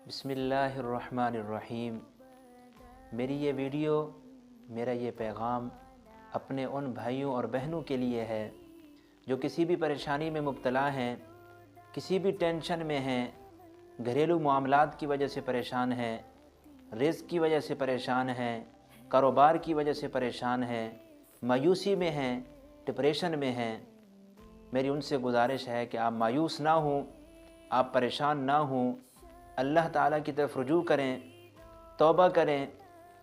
بسم اللہ الرحمن الرحیم۔ میری یہ ویڈیو، میرا یہ پیغام اپنے ان بھائیوں اور بہنوں کے لیے ہے جو کسی بھی پریشانی میں مبتلا ہیں، کسی بھی ٹینشن میں ہیں، گھریلو معاملات کی وجہ سے پریشان ہیں، رزق کی وجہ سے پریشان ہیں، کاروبار کی وجہ سے پریشان ہیں، مایوسی میں ہیں، ڈپریشن میں ہیں۔ میری ان سے گزارش ہے کہ آپ مایوس نہ ہوں، آپ پریشان نہ ہوں، اللہ تعالیٰ کی طرف رجوع کریں، توبہ کریں،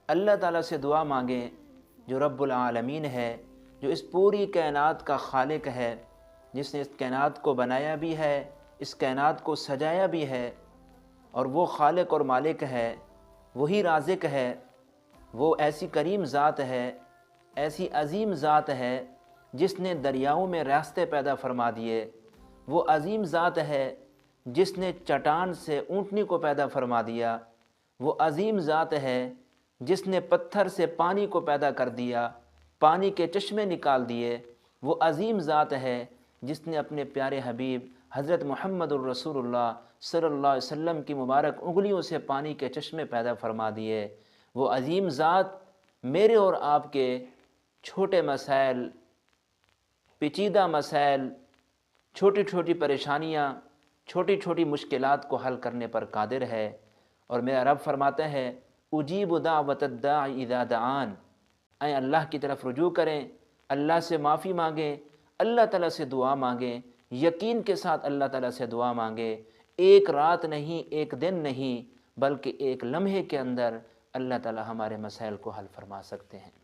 اللہ تعالیٰ سے دعا مانگیں جو رب العالمین ہے، جو اس پوری کائنات کا خالق ہے، جس نے اس کائنات کو بنایا بھی ہے، اس کائنات کو سجایا بھی ہے، اور وہ خالق اور مالک ہے، وہی رازق ہے، وہ ایسی کریم ذات ہے، ایسی عظیم ذات ہے جس نے دریاؤں میں راستے پیدا فرما دیے، وہ عظیم ذات ہے جس نے چٹان سے اونٹنی کو پیدا فرما دیا، وہ عظیم ذات ہے جس نے پتھر سے پانی کو پیدا کر دیا، پانی کے چشمے نکال دیے، وہ عظیم ذات ہے جس نے اپنے پیارے حبیب حضرت محمد الرسول اللہ صلی اللہ علیہ وسلم کی مبارک انگلیوں سے پانی کے چشمے پیدا فرما دیے۔ وہ عظیم ذات میرے اور آپ کے چھوٹے مسائل، پیچیدہ مسائل، چھوٹی چھوٹی پریشانیاں، چھوٹی چھوٹی مشکلات کو حل کرنے پر قادر ہے۔ اور میرا رب فرماتا ہے اجیب دعوت الداعی اذا دعان، اے اللہ کی طرف رجوع کریں، اللہ سے معافی مانگیں، اللہ تعالیٰ سے دعا مانگیں، یقین کے ساتھ اللہ تعالیٰ سے دعا مانگیں۔ ایک رات نہیں، ایک دن نہیں، بلکہ ایک لمحے کے اندر اللہ تعالیٰ ہمارے مسائل کو حل فرما سکتے ہیں۔